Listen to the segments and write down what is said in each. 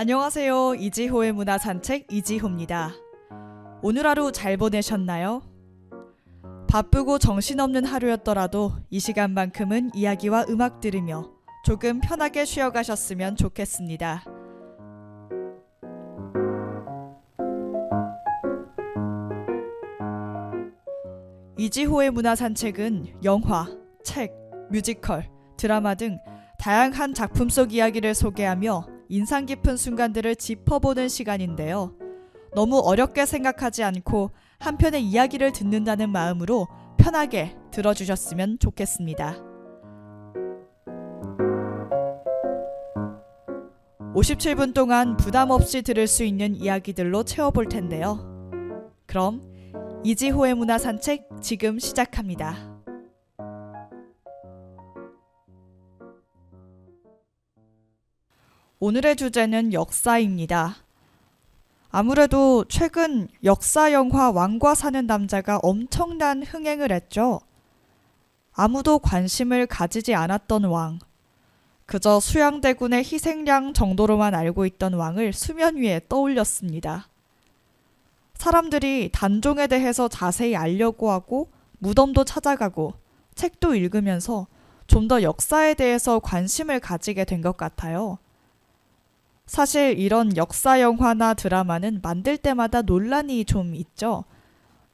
안녕하세요. 이지호의 문화산책 이지호입니다. 오늘 하루 잘 보내셨나요? 바쁘고 정신없는 하루였더라도 이 시간만큼은 이야기와 음악 들으며 조금 편하게 쉬어가셨으면 좋겠습니다. 이지호의 문화산책은 영화, 책, 뮤지컬, 드라마 등 다양한 작품 속 이야기를 소개하며 인상 깊은 순간들을 짚어보는 시간인데요. 너무 어렵게 생각하지 않고 한 편의 이야기를 듣는다는 마음으로 편하게 들어주셨으면 좋겠습니다. 57분 동안 부담 없이 들을 수 있는 이야기들로 채워볼 텐데요. 그럼 이지호의 문화산책 지금 시작합니다. 오늘의 주제는 역사입니다. 아무래도 최근 역사 영화 왕과 사는 남자가 엄청난 흥행을 했죠. 아무도 관심을 가지지 않았던 왕, 그저 수양대군의 희생양 정도로만 알고 있던 왕을 수면 위에 떠올렸습니다. 사람들이 단종에 대해서 자세히 알려고 하고 무덤도 찾아가고 책도 읽으면서 좀 더 역사에 대해서 관심을 가지게 된 것 같아요. 사실 이런 역사 영화나 드라마는 만들 때마다 논란이 좀 있죠.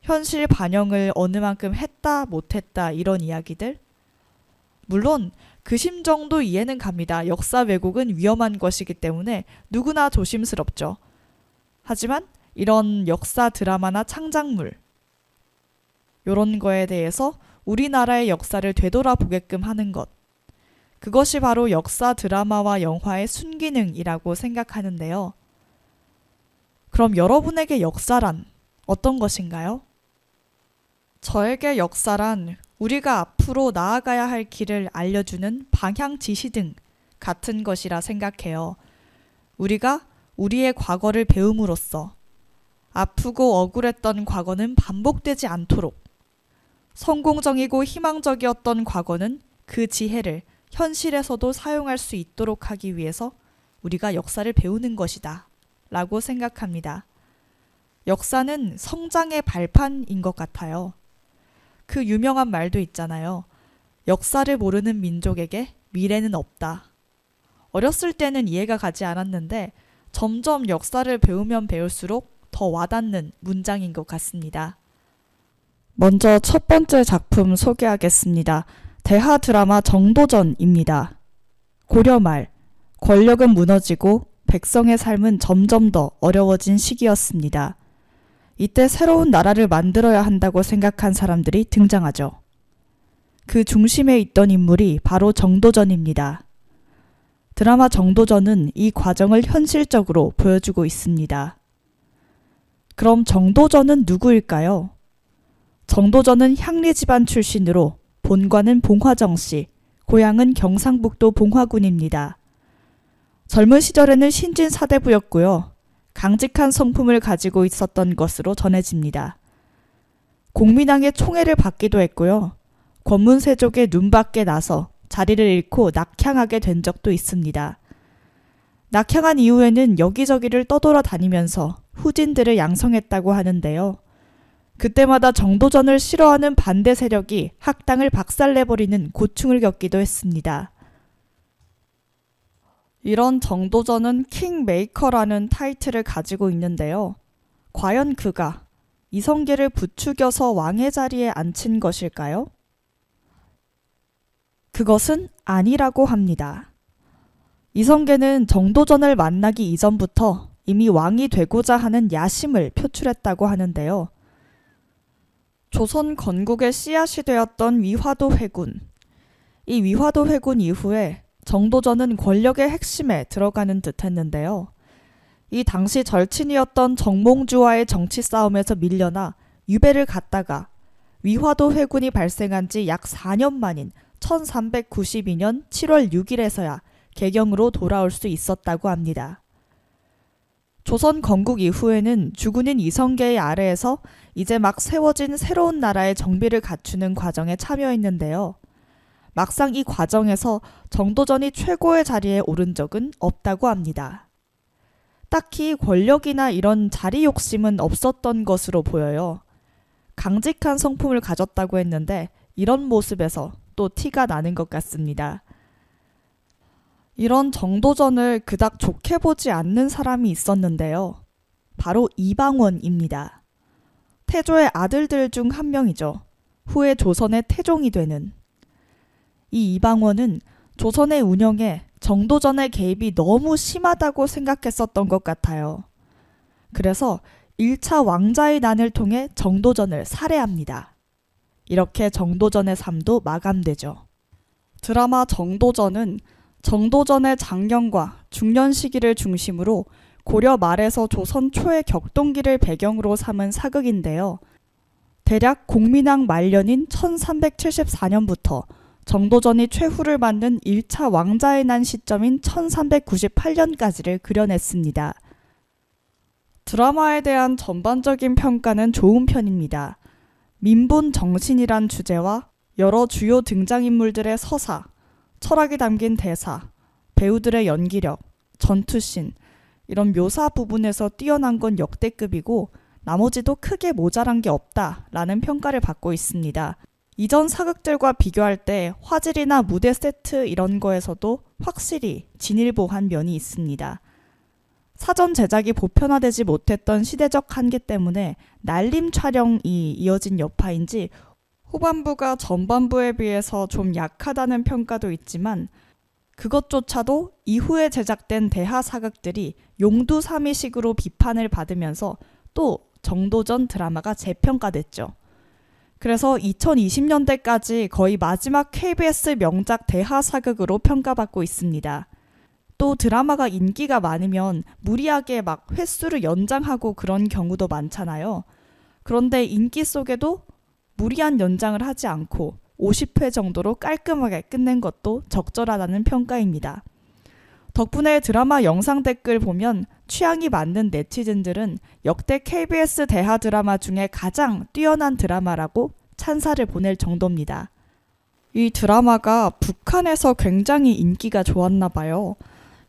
현실 반영을 어느 만큼 했다 못했다 이런 이야기들. 물론 그 심정도 이해는 갑니다. 역사 왜곡은 위험한 것이기 때문에 누구나 조심스럽죠. 하지만 이런 역사 드라마나 창작물 이런 거에 대해서 우리나라의 역사를 되돌아보게끔 하는 것, 그것이 바로 역사 드라마와 영화의 순기능이라고 생각하는데요. 그럼 여러분에게 역사란 어떤 것인가요? 저에게 역사란 우리가 앞으로 나아가야 할 길을 알려주는 방향 지시 등 같은 것이라 생각해요. 우리가 우리의 과거를 배움으로써 아프고 억울했던 과거는 반복되지 않도록, 성공적이고 희망적이었던 과거는 그 지혜를 현실에서도 사용할 수 있도록 하기 위해서 우리가 역사를 배우는 것이다 라고 생각합니다. 역사는 성장의 발판인 것 같아요. 그 유명한 말도 있잖아요. 역사를 모르는 민족에게 미래는 없다. 어렸을 때는 이해가 가지 않았는데 점점 역사를 배우면 배울수록 더 와닿는 문장인 것 같습니다. 먼저 첫 번째 작품 소개하겠습니다. 대하 드라마 정도전입니다. 고려 말, 권력은 무너지고 백성의 삶은 점점 더 어려워진 시기였습니다. 이때 새로운 나라를 만들어야 한다고 생각한 사람들이 등장하죠. 그 중심에 있던 인물이 바로 정도전입니다. 드라마 정도전은 이 과정을 현실적으로 보여주고 있습니다. 그럼 정도전은 누구일까요? 정도전은 향리 집안 출신으로 본관은 봉화정씨, 고향은 경상북도 봉화군입니다. 젊은 시절에는 신진사대부였고요. 강직한 성품을 가지고 있었던 것으로 전해집니다. 공민왕의 총애를 받기도 했고요. 권문세족의 눈밖에 나서 자리를 잃고 낙향하게 된 적도 있습니다. 낙향한 이후에는 여기저기를 떠돌아다니면서 후진들을 양성했다고 하는데요. 그때마다 정도전을 싫어하는 반대 세력이 학당을 박살내버리는 고충을 겪기도 했습니다. 이런 정도전은 킹메이커라는 타이틀을 가지고 있는데요. 과연 그가 이성계를 부추겨서 왕의 자리에 앉힌 것일까요? 그것은 아니라고 합니다. 이성계는 정도전을 만나기 이전부터 이미 왕이 되고자 하는 야심을 표출했다고 하는데요. 조선 건국의 씨앗이 되었던 위화도 회군. 이 위화도 회군 이후에 정도전은 권력의 핵심에 들어가는 듯 했는데요. 이 당시 절친이었던 정몽주와의 정치 싸움에서 밀려나 유배를 갔다가 위화도 회군이 발생한 지 약 4년 만인 1392년 7월 6일에서야 개경으로 돌아올 수 있었다고 합니다. 조선 건국 이후에는 주군인 이성계의 아래에서 이제 막 세워진 새로운 나라의 정비를 갖추는 과정에 참여했는데요. 막상 이 과정에서 정도전이 최고의 자리에 오른 적은 없다고 합니다. 딱히 권력이나 이런 자리 욕심은 없었던 것으로 보여요. 강직한 성품을 가졌다고 했는데 이런 모습에서 또 티가 나는 것 같습니다. 이런 정도전을 그닥 좋게 보지 않는 사람이 있었는데요. 바로 이방원입니다. 태조의 아들들 중 한 명이죠. 후에 조선의 태종이 되는. 이 이방원은 조선의 운영에 정도전의 개입이 너무 심하다고 생각했었던 것 같아요. 그래서 1차 왕자의 난을 통해 정도전을 살해합니다. 이렇게 정도전의 삶도 마감되죠. 드라마 정도전은 정도전의 장년과 중년 시기를 중심으로 고려 말에서 조선 초의 격동기를 배경으로 삼은 사극인데요. 대략 공민왕 말년인 1374년부터 정도전이 최후를 맞는 1차 왕자의 난 시점인 1398년까지를 그려냈습니다. 드라마에 대한 전반적인 평가는 좋은 편입니다. 민본 정신이란 주제와 여러 주요 등장인물들의 서사, 철학이 담긴 대사, 배우들의 연기력, 전투씬, 이런 묘사 부분에서 뛰어난 건 역대급이고 나머지도 크게 모자란 게 없다라는 평가를 받고 있습니다. 이전 사극들과 비교할 때 화질이나 무대 세트 이런 거에서도 확실히 진일보한 면이 있습니다. 사전 제작이 보편화되지 못했던 시대적 한계 때문에 날림 촬영이 이어진 여파인지 후반부가 전반부에 비해서 좀 약하다는 평가도 있지만 그것조차도 이후에 제작된 대하 사극들이 용두사미식으로 비판을 받으면서 또 정도전 드라마가 재평가됐죠. 그래서 2020년대까지 거의 마지막 KBS 명작 대하 사극으로 평가받고 있습니다. 또 드라마가 인기가 많으면 무리하게 막 횟수를 연장하고 그런 경우도 많잖아요. 그런데 인기 속에도 무리한 연장을 하지 않고 50회 정도로 깔끔하게 끝낸 것도 적절하다는 평가입니다. 덕분에 드라마 영상 댓글 보면 취향이 맞는 네티즌들은 역대 KBS 대하 드라마 중에 가장 뛰어난 드라마라고 찬사를 보낼 정도입니다. 이 드라마가 북한에서 굉장히 인기가 좋았나 봐요.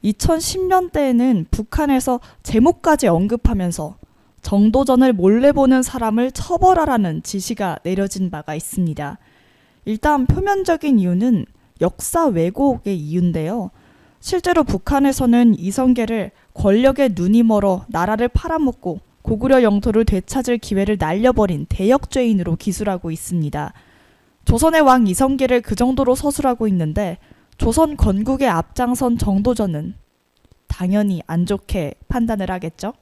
2010년대에는 북한에서 제목까지 언급하면서 정도전을 몰래 보는 사람을 처벌하라는 지시가 내려진 바가 있습니다. 일단 표면적인 이유는 역사 왜곡의 이유인데요. 실제로 북한에서는 이성계를 권력에 눈이 멀어 나라를 팔아먹고 고구려 영토를 되찾을 기회를 날려버린 대역죄인으로 기술하고 있습니다. 조선의 왕 이성계를 그 정도로 서술하고 있는데 조선 건국에 앞장선 정도전은 당연히 안 좋게 판단을 하겠죠.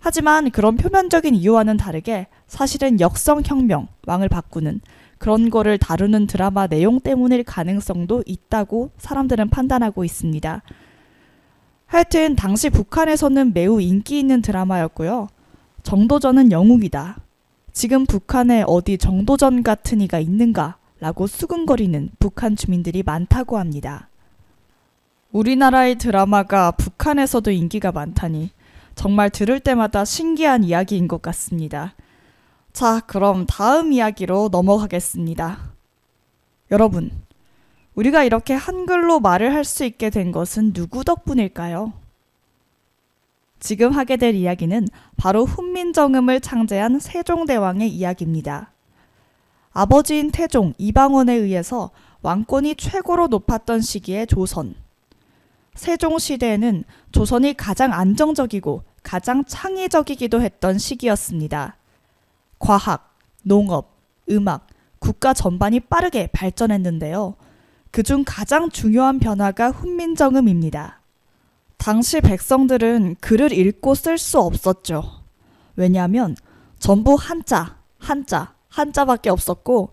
하지만 그런 표면적인 이유와는 다르게 사실은 역성혁명, 왕을 바꾸는 그런 거를 다루는 드라마 내용 때문일 가능성도 있다고 사람들은 판단하고 있습니다. 하여튼 당시 북한에서는 매우 인기 있는 드라마였고요. 정도전은 영웅이다. 지금 북한에 어디 정도전 같은 이가 있는가? 라고 수군거리는 북한 주민들이 많다고 합니다. 우리나라의 드라마가 북한에서도 인기가 많다니 정말 들을 때마다 신기한 이야기인 것 같습니다. 자, 그럼 다음 이야기로 넘어가겠습니다. 여러분, 우리가 이렇게 한글로 말을 할 수 있게 된 것은 누구 덕분일까요? 지금 하게 될 이야기는 바로 훈민정음을 창제한 세종대왕의 이야기입니다. 아버지인 태종 이방원에 의해서 왕권이 최고로 높았던 시기의 조선. 세종시대에는 조선이 가장 안정적이고 가장 창의적이기도 했던 시기였습니다. 과학, 농업, 음악, 국가 전반이 빠르게 발전했는데요. 그중 가장 중요한 변화가 훈민정음입니다. 당시 백성들은 글을 읽고 쓸 수 없었죠. 왜냐하면 전부 한자밖에 없었고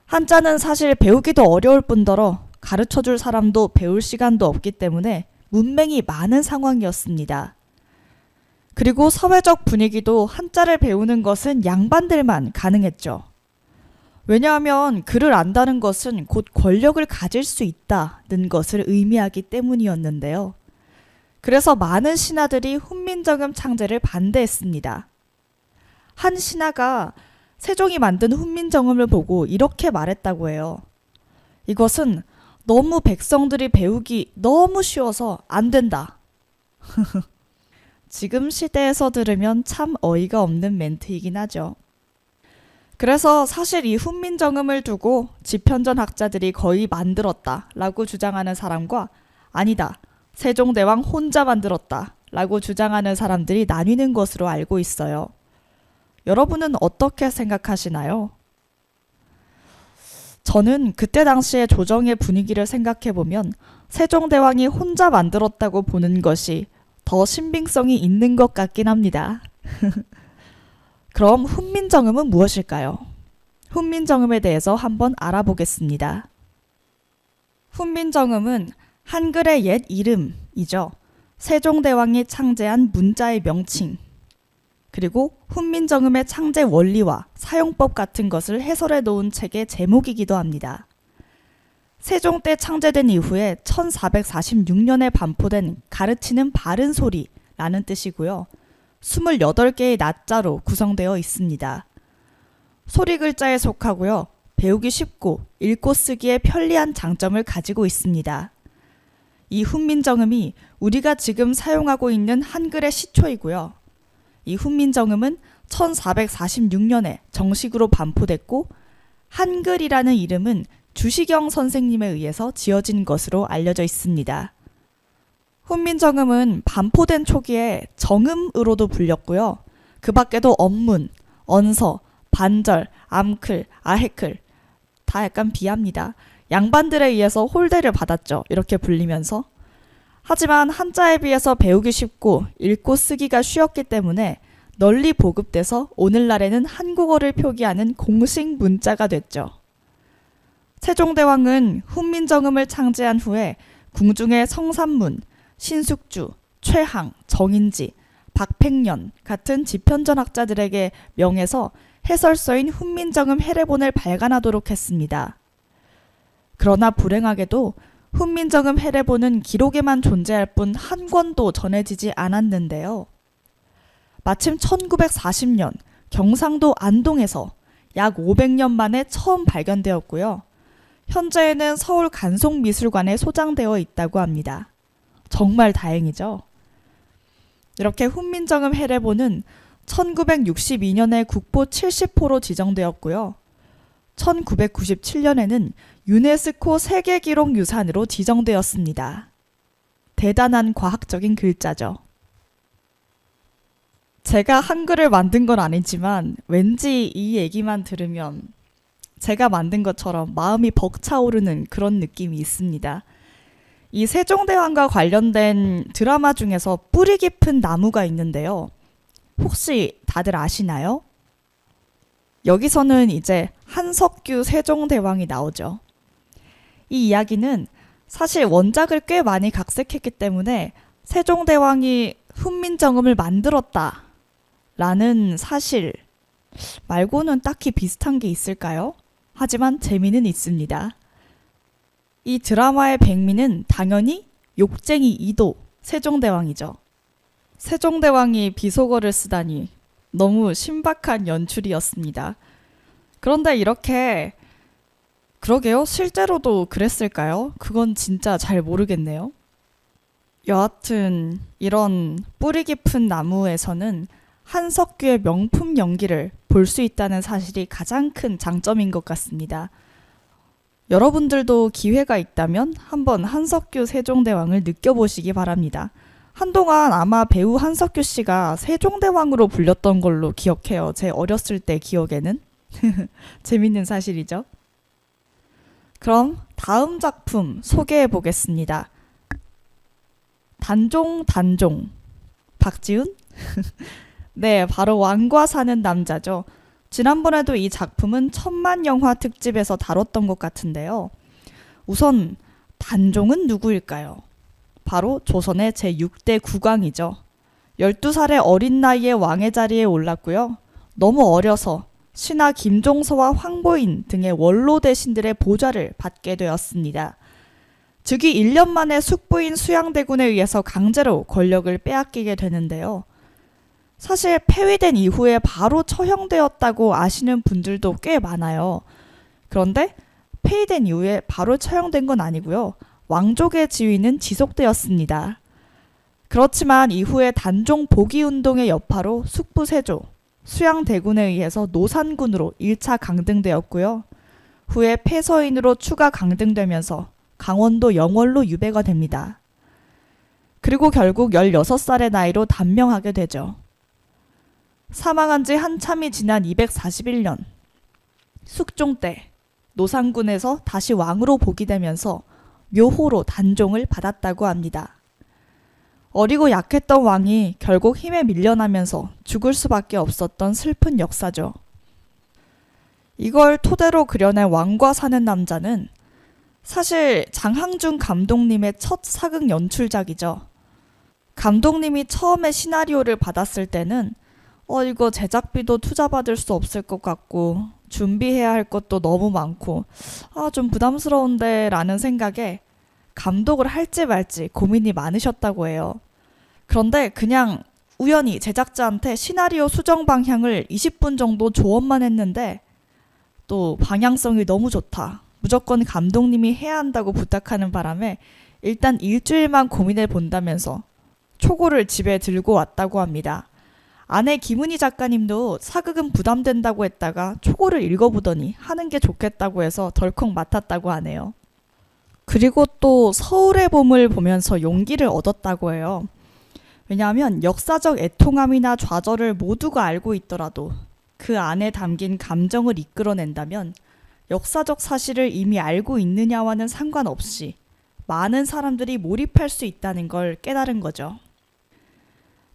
한자는 사실 배우기도 어려울 뿐더러 가르쳐줄 사람도 배울 시간도 없기 때문에 문맹이 많은 상황이었습니다. 그리고 사회적 분위기도 한자를 배우는 것은 양반들만 가능했죠. 왜냐하면 글을 안다는 것은 곧 권력을 가질 수 있다는 것을 의미하기 때문이었는데요. 그래서 많은 신하들이 훈민정음 창제를 반대했습니다. 한 신하가 세종이 만든 훈민정음을 보고 이렇게 말했다고 해요. 이것은 너무 백성들이 배우기 너무 쉬워서 안 된다. 지금 시대에서 들으면 참 어이가 없는 멘트이긴 하죠. 그래서 사실 이 훈민정음을 두고 집현전학자들이 거의 만들었다 라고 주장하는 사람과 아니다, 세종대왕 혼자 만들었다 라고 주장하는 사람들이 나뉘는 것으로 알고 있어요. 여러분은 어떻게 생각하시나요? 저는 그때 당시의 조정의 분위기를 생각해보면 세종대왕이 혼자 만들었다고 보는 것이 더 신빙성이 있는 것 같긴 합니다. 그럼 훈민정음은 무엇일까요? 훈민정음에 대해서 한번 알아보겠습니다. 훈민정음은 한글의 옛 이름이죠. 세종대왕이 창제한 문자의 명칭, 그리고 훈민정음의 창제 원리와 사용법 같은 것을 해설해 놓은 책의 제목이기도 합니다. 세종 때 창제된 이후에 1446년에 반포된 가르치는 바른 소리라는 뜻이고요. 28개의 낮자로 구성되어 있습니다. 소리 글자에 속하고요. 배우기 쉽고 읽고 쓰기에 편리한 장점을 가지고 있습니다. 이 훈민정음이 우리가 지금 사용하고 있는 한글의 시초이고요. 이 훈민정음은 1446년에 정식으로 반포됐고 한글이라는 이름은 주시경 선생님에 의해서 지어진 것으로 알려져 있습니다. 훈민정음은 반포된 초기에 정음으로도 불렸고요. 그 밖에도 언문, 언서, 반절, 암클, 아해클 다 약간 비합니다. 양반들에 의해서 홀대를 받았죠. 이렇게 불리면서. 하지만 한자에 비해서 배우기 쉽고 읽고 쓰기가 쉬웠기 때문에 널리 보급돼서 오늘날에는 한국어를 표기하는 공식 문자가 됐죠. 세종대왕은 훈민정음을 창제한 후에 궁중의 성삼문, 신숙주, 최항, 정인지, 박팽년 같은 집현전학자들에게 명해서 해설서인 훈민정음 해례본을 발간하도록 했습니다. 그러나 불행하게도 훈민정음 해례본은 기록에만 존재할 뿐 한 권도 전해지지 않았는데요. 마침 1940년 경상도 안동에서 약 500년 만에 처음 발견되었고요. 현재에는 서울 간송미술관에 소장되어 있다고 합니다. 정말 다행이죠. 이렇게 훈민정음 해례본은 1962년에 국보 70호로 지정되었고요. 1997년에는 유네스코 세계기록유산으로 지정되었습니다. 대단한 과학적인 글자죠. 제가 한글을 만든 건 아니지만 왠지 이 얘기만 들으면 제가 만든 것처럼 마음이 벅차오르는 그런 느낌이 있습니다. 이 세종대왕과 관련된 드라마 중에서 뿌리 깊은 나무가 있는데요. 혹시 다들 아시나요? 여기서는 이제 한석규 세종대왕이 나오죠. 이 이야기는 사실 원작을 꽤 많이 각색했기 때문에 세종대왕이 훈민정음을 만들었다 라는 사실 말고는 딱히 비슷한 게 있을까요? 하지만 재미는 있습니다. 이 드라마의 백미는 당연히 욕쟁이 이도 세종대왕이죠. 세종대왕이 비속어를 쓰다니 너무 신박한 연출이었습니다. 그런데 이렇게 그러게요. 실제로도 그랬을까요? 그건 진짜 잘 모르겠네요. 여하튼 이런 뿌리 깊은 나무에서는 한석규의 명품 연기를 볼 수 있다는 사실이 가장 큰 장점인 것 같습니다. 여러분들도 기회가 있다면 한번 한석규 세종대왕을 느껴보시기 바랍니다. 한동안 아마 배우 한석규 씨가 세종대왕으로 불렸던 걸로 기억해요. 제 어렸을 때 기억에는. 재밌는 사실이죠. 그럼 다음 작품 소개해 보겠습니다. 단종. 박지훈? 네, 바로 왕과 사는 남자죠. 지난번에도 이 작품은 천만영화 특집에서 다뤘던 것 같은데요. 우선 단종은 누구일까요? 바로 조선의 제6대 국왕이죠. 12살의 어린 나이에 왕의 자리에 올랐고요. 너무 어려서 신하 김종서와 황보인 등의 원로 대신들의 보좌를 받게 되었습니다. 즉위 1년 만에 숙부인 수양대군에 의해서 강제로 권력을 빼앗기게 되는데요. 사실 폐위된 이후에 바로 처형되었다고 아시는 분들도 꽤 많아요. 그런데 폐위된 이후에 바로 처형된 건 아니고요. 왕족의 지위는 지속되었습니다. 그렇지만 이후에 단종 복위운동의 여파로 숙부세조, 수양대군에 의해서 노산군으로 1차 강등되었고요. 후에 폐서인으로 추가 강등되면서 강원도 영월로 유배가 됩니다. 그리고 결국 16살의 나이로 단명하게 되죠. 사망한 지 한참이 지난 241년, 숙종 때 노산군에서 다시 왕으로 복위되면서 묘호로 단종을 받았다고 합니다. 어리고 약했던 왕이 결국 힘에 밀려나면서 죽을 수밖에 없었던 슬픈 역사죠. 이걸 토대로 그려낸 왕과 사는 남자는 사실 장항준 감독님의 첫 사극 연출작이죠. 감독님이 처음에 시나리오를 받았을 때는 이거 제작비도 투자받을 수 없을 것 같고 준비해야 할 것도 너무 많고 좀 부담스러운데 라는 생각에 감독을 할지 말지 고민이 많으셨다고 해요. 그런데 그냥 우연히 제작자한테 시나리오 수정 방향을 20분 정도 조언만 했는데 또 방향성이 너무 좋다. 무조건 감독님이 해야 한다고 부탁하는 바람에 일단 일주일만 고민해 본다면서 초고를 집에 들고 왔다고 합니다. 아내 김은희 작가님도 사극은 부담된다고 했다가 초고를 읽어보더니 하는 게 좋겠다고 해서 덜컥 맡았다고 하네요. 그리고 또 서울의 봄을 보면서 용기를 얻었다고 해요. 왜냐하면 역사적 애통함이나 좌절을 모두가 알고 있더라도 그 안에 담긴 감정을 이끌어낸다면 역사적 사실을 이미 알고 있느냐와는 상관없이 많은 사람들이 몰입할 수 있다는 걸 깨달은 거죠.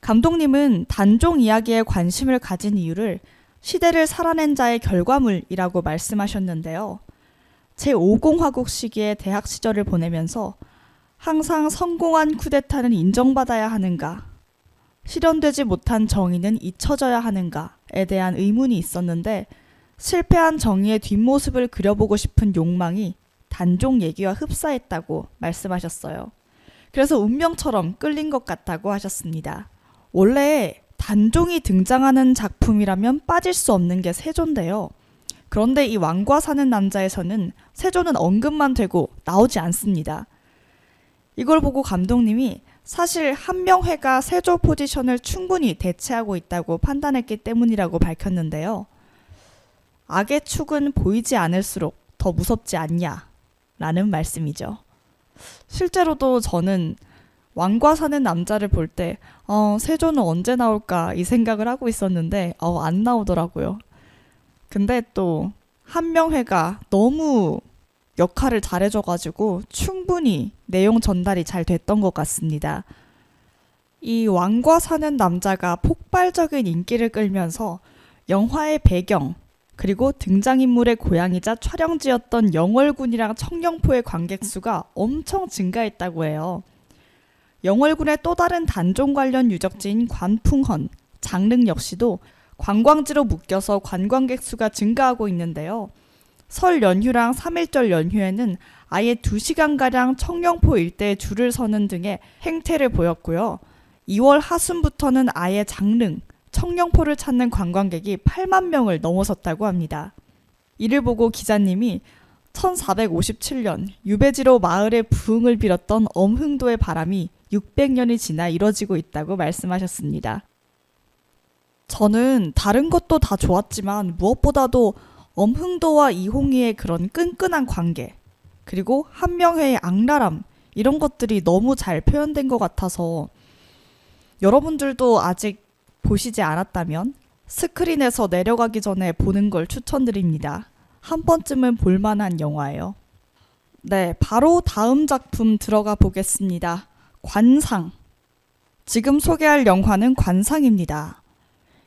감독님은 단종 이야기에 관심을 가진 이유를 시대를 살아낸 자의 결과물이라고 말씀하셨는데요. 제5공화국 시기에 대학 시절을 보내면서 항상 성공한 쿠데타는 인정받아야 하는가, 실현되지 못한 정의는 잊혀져야 하는가에 대한 의문이 있었는데 실패한 정의의 뒷모습을 그려보고 싶은 욕망이 단종 얘기와 흡사했다고 말씀하셨어요. 그래서 운명처럼 끌린 것 같다고 하셨습니다. 원래 단종이 등장하는 작품이라면 빠질 수 없는 게 세조인데요. 그런데 이 왕과 사는 남자에서는 세조는 언급만 되고 나오지 않습니다. 이걸 보고 감독님이 사실 한명회가 세조 포지션을 충분히 대체하고 있다고 판단했기 때문이라고 밝혔는데요. 악의 축은 보이지 않을수록 더 무섭지 않냐 라는 말씀이죠. 실제로도 저는 왕과 사는 남자를 볼 때 세조는 언제 나올까 이 생각을 하고 있었는데 안 나오더라고요. 근데 또 한명회가 너무 역할을 잘해줘가지고 충분히 내용 전달이 잘 됐던 것 같습니다. 이 왕과 사는 남자가 폭발적인 인기를 끌면서 영화의 배경 그리고 등장인물의 고향이자 촬영지였던 영월군이랑 청령포의 관객 수가 엄청 증가했다고 해요. 영월군의 또 다른 단종 관련 유적지인 관풍헌, 장릉 역시도 관광지로 묶여서 관광객 수가 증가하고 있는데요. 설 연휴랑 3.1절 연휴에는 아예 2시간가량 청령포 일대에 줄을 서는 등의 행태를 보였고요. 2월 하순부터는 아예 장릉, 청령포를 찾는 관광객이 8만 명을 넘어섰다고 합니다. 이를 보고 기자님이 1457년 유배지로 마을의 부흥을 빌었던 엄흥도의 바람이 600년이 지나 이뤄지고 있다고 말씀하셨습니다. 저는 다른 것도 다 좋았지만 무엇보다도 엄흥도와 이홍희의 그런 끈끈한 관계, 그리고 한명회의 악랄함, 이런 것들이 너무 잘 표현된 것 같아서 여러분들도 아직 보시지 않았다면 스크린에서 내려가기 전에 보는 걸 추천드립니다. 한 번쯤은 볼만한 영화예요. 네, 바로 다음 작품 들어가 보겠습니다. 관상. 지금 소개할 영화는 관상입니다.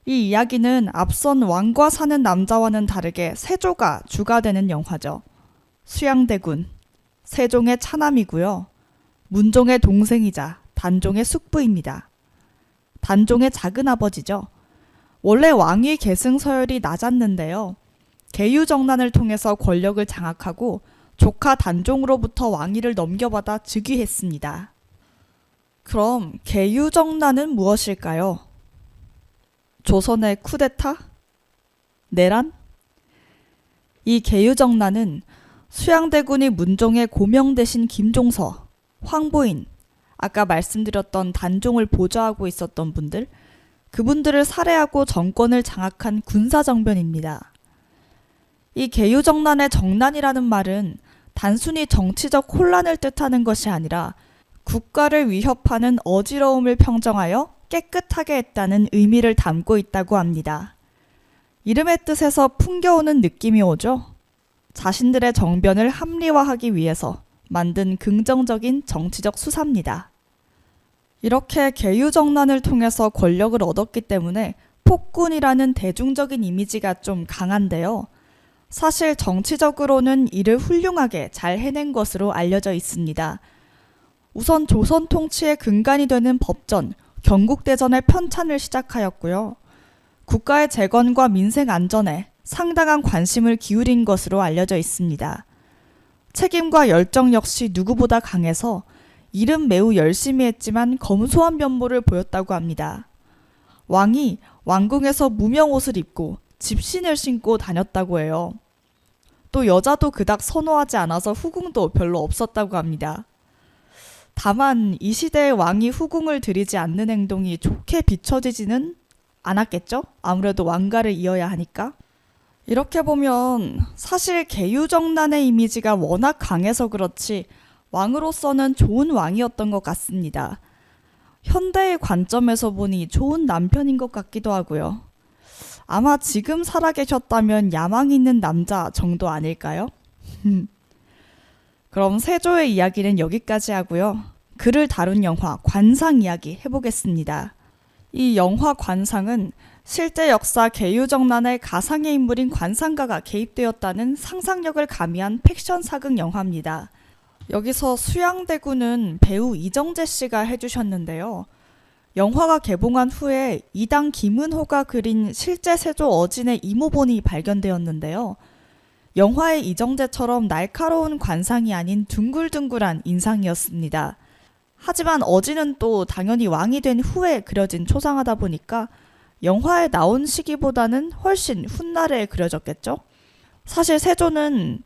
이 이야기는 앞선 왕과 사는 남자와는 다르게 세조가 주가 되는 영화죠. 수양대군, 세종의 차남이고요. 문종의 동생이자 단종의 숙부입니다. 단종의 작은아버지죠. 원래 왕위 계승 서열이 낮았는데요. 계유정난을 통해서 권력을 장악하고 조카 단종으로부터 왕위를 넘겨받아 즉위했습니다. 그럼 계유정난은 무엇일까요? 조선의 쿠데타? 내란? 이 계유정난은 수양대군이 문종의 고명 대신 김종서, 황보인, 아까 말씀드렸던 단종을 보좌하고 있었던 분들, 그분들을 살해하고 정권을 장악한 군사정변입니다. 이 계유정난의 정난이라는 말은 단순히 정치적 혼란을 뜻하는 것이 아니라 국가를 위협하는 어지러움을 평정하여 깨끗하게 했다는 의미를 담고 있다고 합니다. 이름의 뜻에서 풍겨오는 느낌이 오죠? 자신들의 정변을 합리화하기 위해서 만든 긍정적인 정치적 수사입니다. 이렇게 계유정난을 통해서 권력을 얻었기 때문에 폭군이라는 대중적인 이미지가 좀 강한데요. 사실 정치적으로는 이를 훌륭하게 잘 해낸 것으로 알려져 있습니다. 우선 조선 통치의 근간이 되는 법전, 경국대전의 편찬을 시작하였고요. 국가의 재건과 민생 안전에 상당한 관심을 기울인 것으로 알려져 있습니다. 책임과 열정 역시 누구보다 강해서 일은 매우 열심히 했지만 검소한 면모를 보였다고 합니다. 왕이 왕궁에서 무명 옷을 입고 집신을 신고 다녔다고 해요. 또 여자도 그닥 선호하지 않아서 후궁도 별로 없었다고 합니다. 다만 이 시대의 왕이 후궁을 들이지 않는 행동이 좋게 비춰지지는 않았겠죠? 아무래도 왕가를 이어야 하니까. 이렇게 보면 사실 계유정난의 이미지가 워낙 강해서 그렇지 왕으로서는 좋은 왕이었던 것 같습니다. 현대의 관점에서 보니 좋은 남편인 것 같기도 하고요. 아마 지금 살아계셨다면 야망 있는 남자 정도 아닐까요? 그럼 세조의 이야기는 여기까지 하고요. 그를 다룬 영화 관상 이야기 해보겠습니다. 이 영화 관상은 실제 역사 계유정난의 가상의 인물인 관상가가 개입되었다는 상상력을 가미한 픽션 사극 영화입니다. 여기서 수양대군은 배우 이정재 씨가 해주셨는데요. 영화가 개봉한 후에 이당 김은호가 그린 실제 세조 어진의 이모본이 발견되었는데요. 영화의 이정재처럼 날카로운 관상이 아닌 둥글둥글한 인상이었습니다. 하지만 어진은 또 당연히 왕이 된 후에 그려진 초상화다 보니까 영화에 나온 시기보다는 훨씬 훗날에 그려졌겠죠? 사실 세조는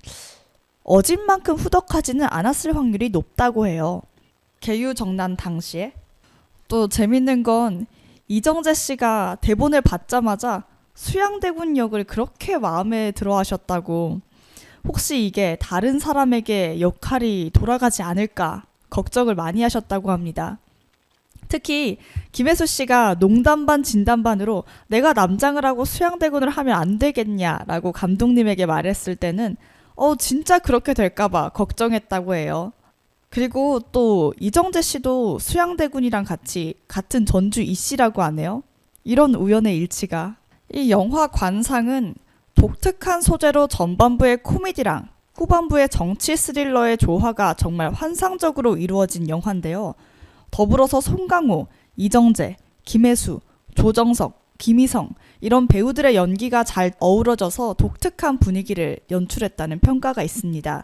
어진만큼 후덕하지는 않았을 확률이 높다고 해요. 계유정난 당시에. 또 재밌는 건 이정재 씨가 대본을 받자마자 수양대군 역을 그렇게 마음에 들어 하셨다고, 혹시 이게 다른 사람에게 역할이 돌아가지 않을까 걱정을 많이 하셨다고 합니다. 특히 김혜수 씨가 농담 반 진담 반으로 내가 남장을 하고 수양대군을 하면 안 되겠냐라고 감독님에게 말했을 때는 진짜 그렇게 될까봐 걱정했다고 해요. 그리고 또 이정재 씨도 수양대군이랑 같이 같은 전주 이씨라고 하네요. 이런 우연의 일치가. 이 영화 관상은 독특한 소재로 전반부의 코미디랑 후반부의 정치 스릴러의 조화가 정말 환상적으로 이루어진 영화인데요. 더불어서 송강호, 이정재, 김혜수, 조정석, 김희성 이런 배우들의 연기가 잘 어우러져서 독특한 분위기를 연출했다는 평가가 있습니다.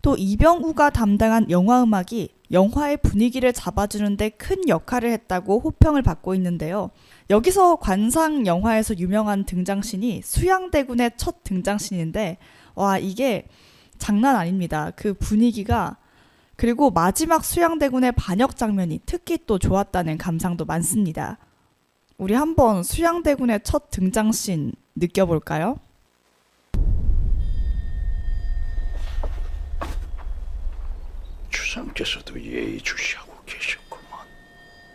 또 이병우가 담당한 영화 음악이 영화의 분위기를 잡아주는 데 큰 역할을 했다고 호평을 받고 있는데요. 여기서 관상 영화에서 유명한 등장신이 수양대군의 첫 등장신인데 와, 이게 장난 아닙니다. 그 분위기가. 그리고 마지막 수양대군의 반역 장면이 특히 또 좋았다는 감상도 많습니다. 우리 한번 수양대군의 첫 등장신 느껴볼까요? 주상께서도 예의주시하고 계셨구만.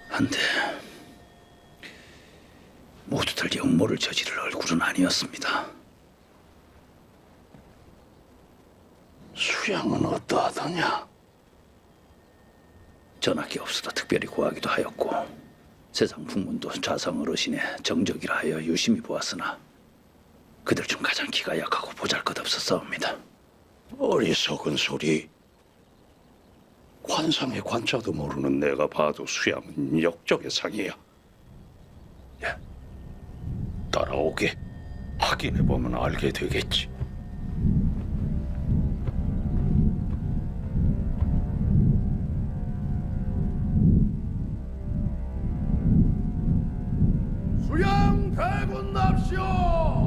한데 모두들 역모를 저지를 얼굴은 아니었습니다. 수양은 어떠하더냐? 전학이 없어도 특별히 구하기도 하였고 세상 풍문도 좌상 어르신의 정적이라 하여 유심히 보았으나 그들 중 가장 기가 약하고 보잘것없었사옵니다. 어리석은 소리. 관상의 관자도 모르는 내가 봐도 수양은 역적의 상이야. 예, 따라오게. 확인해보면 알게 되겠지. 수양 대군 납시오!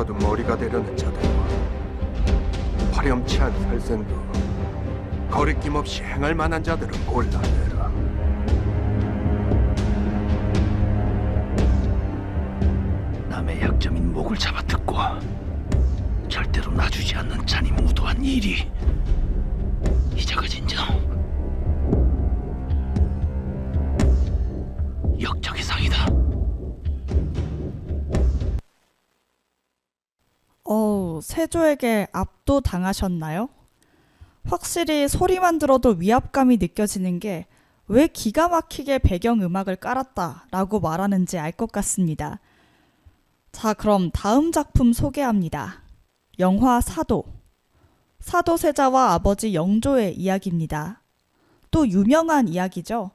잡아도 머리가 되려는 자들과 화렴치한 살생도 거리낌 없이 행할 만한 자들은 골라내라. 남의 약점인 목을 잡아뜯고 절대로 놔주지 않는 잔인무도한 일이 이자가 진정 역적의 상이다. 세조에게 압도당하셨나요? 확실히 소리만 들어도 위압감이 느껴지는 게 왜 기가 막히게 배경음악을 깔았다라고 말하는지 알 것 같습니다. 자, 그럼 다음 작품 소개합니다. 영화 사도. 사도세자와 아버지 영조의 이야기입니다. 또 유명한 이야기죠.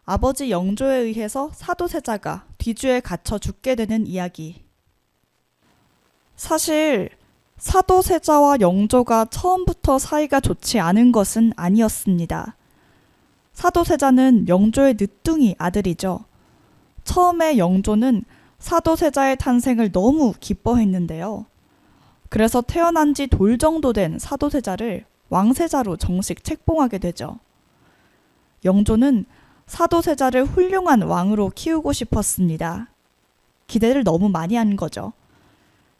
아버지 영조에 의해서 사도세자가 뒤주에 갇혀 죽게 되는 이야기. 사실 사도세자와 영조가 처음부터 사이가 좋지 않은 것은 아니었습니다. 사도세자는 영조의 늦둥이 아들이죠. 처음에 영조는 사도세자의 탄생을 너무 기뻐했는데요. 그래서 태어난 지 돌 정도 된 사도세자를 왕세자로 정식 책봉하게 되죠. 영조는 사도세자를 훌륭한 왕으로 키우고 싶었습니다. 기대를 너무 많이 한 거죠.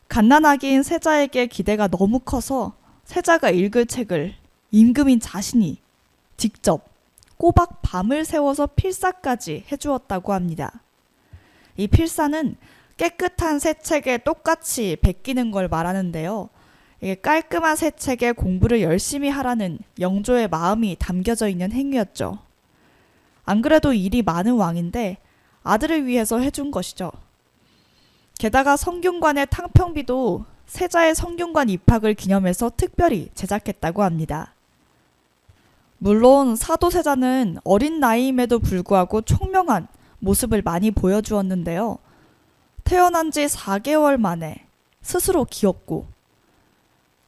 갓난아기인 세자에게 기대가 너무 커서 세자가 읽을 책을 임금인 자신이 직접 꼬박 밤을 새워서 필사까지 해주었다고 합니다. 이 필사는 깨끗한 새 책에 똑같이 베끼는 걸 말하는데요. 이게 깔끔한 새 책에 공부를 열심히 하라는 영조의 마음이 담겨져 있는 행위였죠. 안 그래도 일이 많은 왕인데 아들을 위해서 해준 것이죠. 게다가 성균관의 탕평비도 세자의 성균관 입학을 기념해서 특별히 제작했다고 합니다. 물론 사도세자는 어린 나이임에도 불구하고 총명한 모습을 많이 보여주었는데요. 태어난 지 4개월 만에 스스로 기었고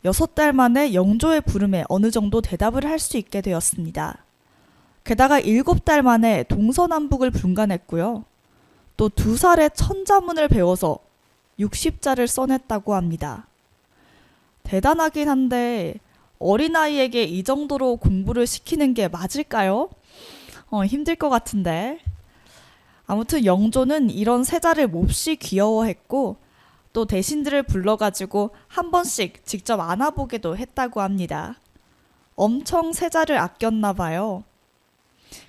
6달 만에 영조의 부름에 어느 정도 대답을 할 수 있게 되었습니다. 게다가 7달 만에 동서남북을 분간했고요. 또 2살에 천자문을 배워서 60자를 써냈다고 합니다. 대단하긴 한데 어린아이에게 이 정도로 공부를 시키는 게 맞을까요? 힘들 것 같은데. 아무튼 영조는 이런 세자를 몹시 귀여워했고 또 대신들을 불러가지고 한 번씩 직접 안아보기도 했다고 합니다. 엄청 세자를 아꼈나 봐요.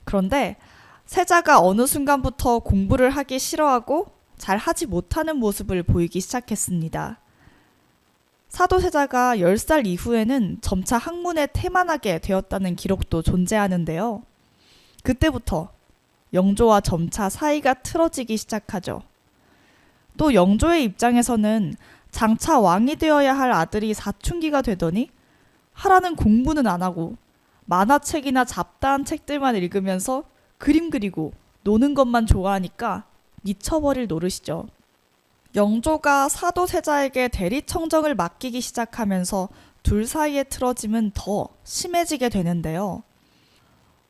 그런데 세자가 어느 순간부터 공부를 하기 싫어하고 잘 하지 못하는 모습을 보이기 시작했습니다. 사도세자가 10살 이후에는 점차 학문에 태만하게 되었다는 기록도 존재하는데요. 그때부터 영조와 점차 사이가 틀어지기 시작하죠. 또 영조의 입장에서는 장차 왕이 되어야 할 아들이 사춘기가 되더니 하라는 공부는 안 하고 만화책이나 잡다한 책들만 읽으면서 그림 그리고 노는 것만 좋아하니까 미쳐버릴 노릇이죠. 영조가 사도세자에게 대리청정을 맡기기 시작하면서 둘 사이의 틀어짐은 더 심해지게 되는데요.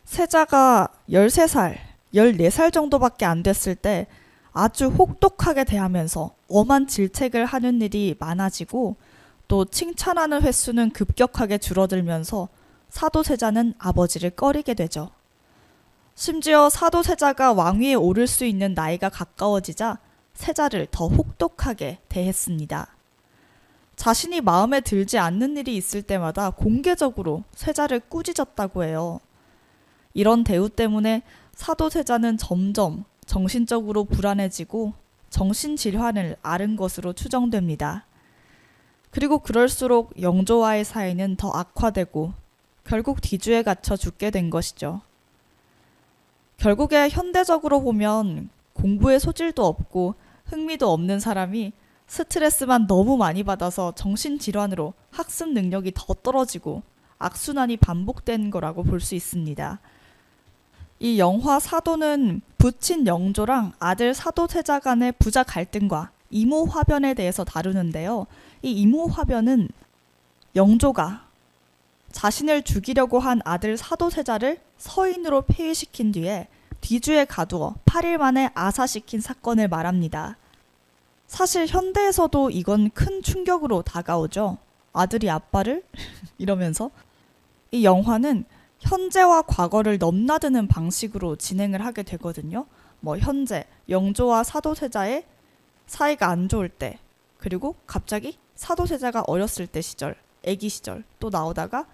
세자가 13살, 14살 정도밖에 안 됐을 때 아주 혹독하게 대하면서 엄한 질책을 하는 일이 많아지고 또 칭찬하는 횟수는 급격하게 줄어들면서 사도세자는 아버지를 꺼리게 되죠. 심지어 사도세자가 왕위에 오를 수 있는 나이가 가까워지자 세자를 더 혹독하게 대했습니다. 자신이 마음에 들지 않는 일이 있을 때마다 공개적으로 세자를 꾸짖었다고 해요. 이런 대우 때문에 사도세자는 점점 정신적으로 불안해지고 정신질환을 앓은 것으로 추정됩니다. 그리고 그럴수록 영조와의 사이는 더 악화되고 결국 뒤주에 갇혀 죽게 된 것이죠. 결국에 현대적으로 보면 공부에 소질도 없고 흥미도 없는 사람이 스트레스만 너무 많이 받아서 정신질환으로 학습 능력이 더 떨어지고 악순환이 반복된 거라고 볼 수 있습니다. 이 영화 사도는 부친 영조랑 아들 사도세자 간의 부자 갈등과 이모 화변에 대해서 다루는데요. 이 이모 화변은 영조가 자신을 죽이려고 한 아들 사도세자를 서인으로 폐위시킨 뒤에 뒤주에 가두어 8일 만에 아사시킨 사건을 말합니다. 사실 현대에서도 이건 큰 충격으로 다가오죠. 아들이 아빠를? 이러면서. 이 영화는 현재와 과거를 넘나드는 방식으로 진행을 하게 되거든요. 뭐 현재 영조와 사도세자의 사이가 안 좋을 때, 그리고 갑자기 사도세자가 어렸을 때 시절, 아기 시절 또 나오다가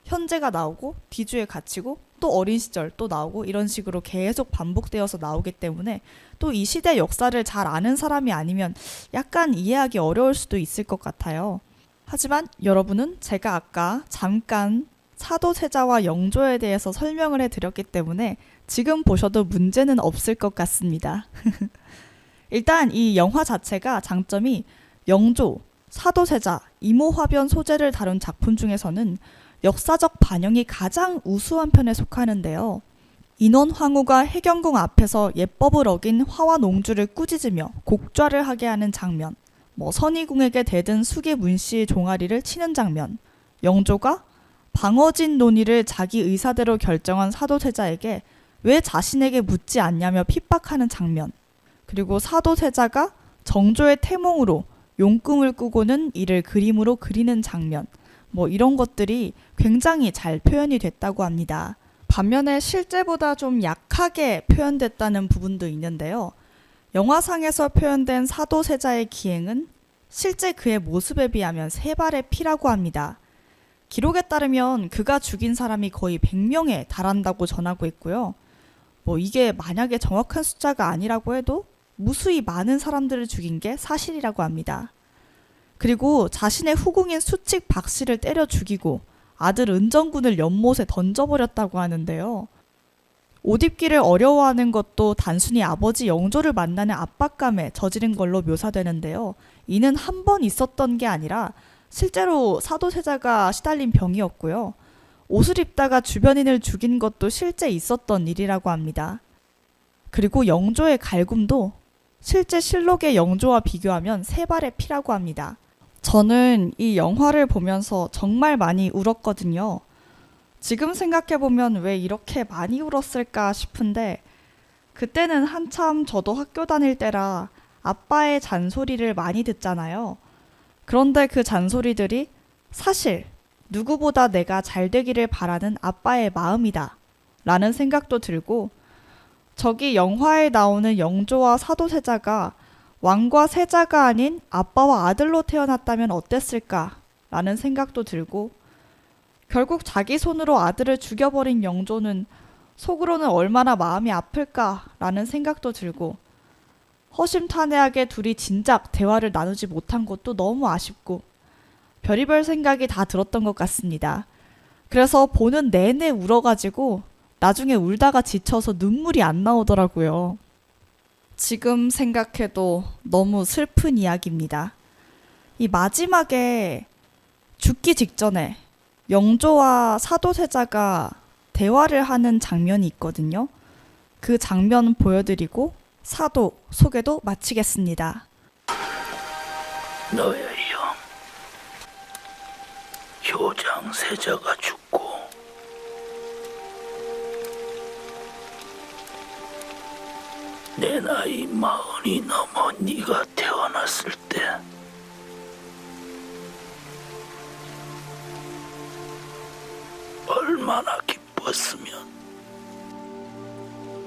현재가 나오고 뒤주에 갇히고 또 어린 시절 또 나오고 이런 식으로 계속 반복되어서 나오기 때문에 또 이 시대 역사를 잘 아는 사람이 아니면 약간 이해하기 어려울 수도 있을 것 같아요. 하지만 여러분은 제가 아까 잠깐 사도세자와 영조에 대해서 설명을 해드렸기 때문에 지금 보셔도 문제는 없을 것 같습니다. 일단 이 영화 자체가 장점이 영조, 사도세자, 이모화변 소재를 다룬 작품 중에서는 역사적 반영이 가장 우수한 편에 속하는데요. 인원황후가 해경궁 앞에서 예법을 어긴 화와 농주를 꾸짖으며 곡좌를 하게 하는 장면, 선의궁에게 대든 숙의 문씨의 종아리를 치는 장면, 영조가 방어진 논의를 자기 의사대로 결정한 사도세자에게 왜 자신에게 묻지 않냐며 핍박하는 장면, 그리고 사도세자가 정조의 태몽으로 용꿈을 꾸고는 이를 그림으로 그리는 장면, 이런 것들이 굉장히 잘 표현이 됐다고 합니다. 반면에 실제보다 좀 약하게 표현됐다는 부분도 있는데요. 영화상에서 표현된 사도세자의 기행은 실제 그의 모습에 비하면 3발의 피라고 합니다. 기록에 따르면 그가 죽인 사람이 거의 100명에 달한다고 전하고 있고요. 이게 만약에 정확한 숫자가 아니라고 해도 무수히 많은 사람들을 죽인 게 사실이라고 합니다. 그리고 자신의 후궁인 수칙 박씨를 때려 죽이고 아들 은정군을 연못에 던져버렸다고 하는데요. 옷 입기를 어려워하는 것도 단순히 아버지 영조를 만나는 압박감에 저지른 걸로 묘사되는데요. 이는 한 번 있었던 게 아니라 실제로 사도세자가 시달린 병이었고요. 옷을 입다가 주변인을 죽인 것도 실제 있었던 일이라고 합니다. 그리고 영조의 갈굼도 실제 실록의 영조와 비교하면 3발의 피라고 합니다. 저는 이 영화를 보면서 정말 많이 울었거든요. 지금 생각해보면 왜 이렇게 많이 울었을까 싶은데 그때는 한참 저도 학교 다닐 때라 아빠의 잔소리를 많이 듣잖아요. 그런데 그 잔소리들이 사실 누구보다 내가 잘 되기를 바라는 아빠의 마음이다 라는 생각도 들고, 저기 영화에 나오는 영조와 사도세자가 왕과 세자가 아닌 아빠와 아들로 태어났다면 어땠을까 라는 생각도 들고, 결국 자기 손으로 아들을 죽여버린 영조는 속으로는 얼마나 마음이 아플까 라는 생각도 들고, 허심탄회하게 둘이 진작 대화를 나누지 못한 것도 너무 아쉽고, 별의별 생각이 다 들었던 것 같습니다. 그래서 보는 내내 울어가지고 나중에 울다가 지쳐서 눈물이 안 나오더라고요. 지금 생각해도 너무 슬픈 이야기입니다. 이 마지막에 죽기 직전에 영조와 사도세자가 대화를 하는 장면이 있거든요. 그 장면 보여드리고 사도 소개도 마치겠습니다. 너의 형 효장 세자가 죽고 내 나이 40이 넘어 네가 태어났을 때 얼마나 기뻤으면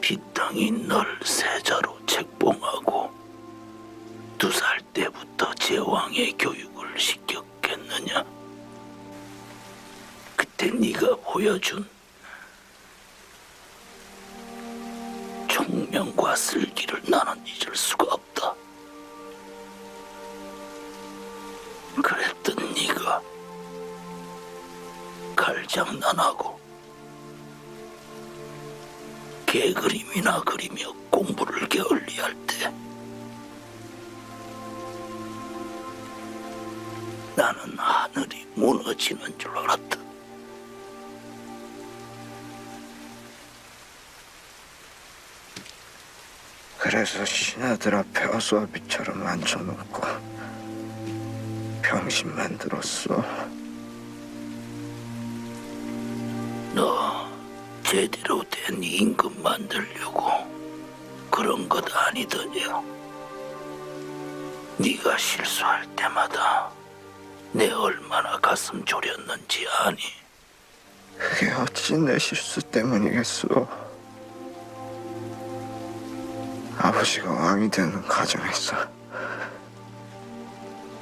빗땅이 널 세자로 책봉하고 2살 때부터 제왕의 교육을 시켰겠느냐. 그때 네가 보여준 총명과 슬기를 나는 잊을 수가 없다. 그랬던 네가 칼장난하고 개그림이나 그리며 공부를 게을리할 때 나는 하늘이 무너지는 줄 알았다. 그래서 신하들 앞에 어수아비처럼 앉혀놓고 병신 만들었어. 너 제대로 된 임금 만들려고 그런 것 아니더냐? 네가 실수할 때마다 내 얼마나 가슴 졸였는지 아니? 그게 어찌 내 실수 때문이겠소. 아버지가 왕이 되는 과정에서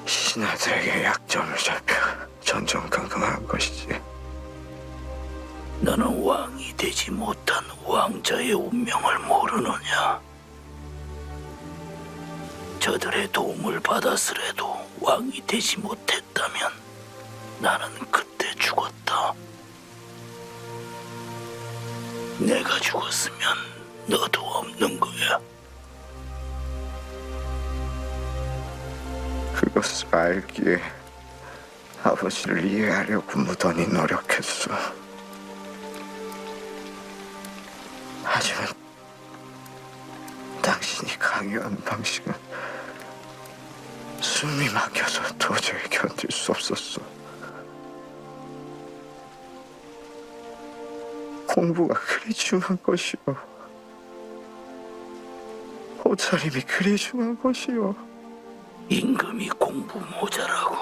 신하들에게 약점을 잡혀 전전긍긍한 것이지. 너는 왕이 되지 못한 왕자의 운명을 모르느냐? 저들의 도움을 받았으래도 왕이 되지 못했다면 나는 그때 죽었다. 내가 죽었으면 너도 없는 거야. 그것을 알기에 아버지를 이해하려고 무던히 노력했어. 하지만 당신이 강요한 방식은 숨이 막혀서 도저히 견딜 수 없었어. 공부가 그리 중요한 것이오. 옷차림이 그리 중요한 것이오. 임금이 공부 모자라고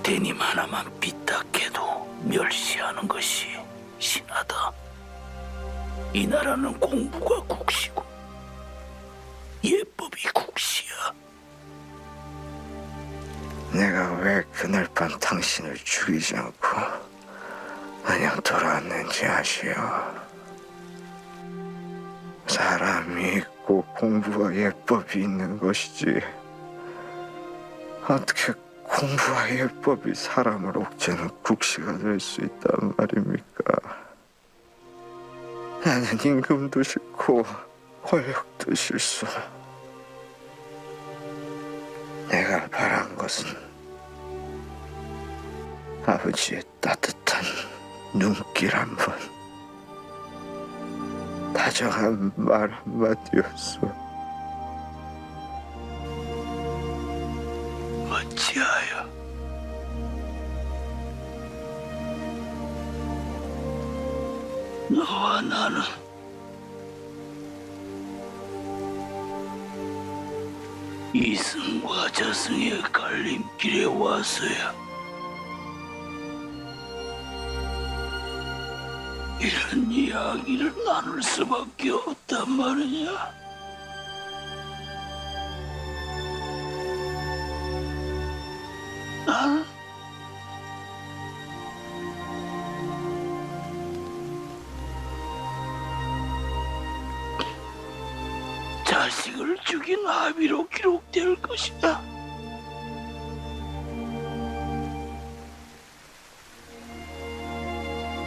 대님 하나만 삐딱해도 멸시하는 것이 신하다. 이 나라는 공부가 국시고 예법이 국시야. 내가 왜 그날 밤 당신을 죽이지 않고 그냥 돌아왔는지 아시오? 사람이 있고 공부와 예법이 있는 것이지, 어떻게 공부와 예법이 사람을 옥죄는 국시가 될 수 있단 말입니까? 나는 임금도 싫고 권력도 싫소. 내가 바란 것은 아버지의 따뜻한 눈길 한 번, 다정한 말 한마디였소. 어찌하여 너와 나는 이승과 저승의 갈림길에 와서야 이런 이야기를 나눌 수밖에 없단 말이냐? 나는 자식을 죽인 합의로 기록될 것이다.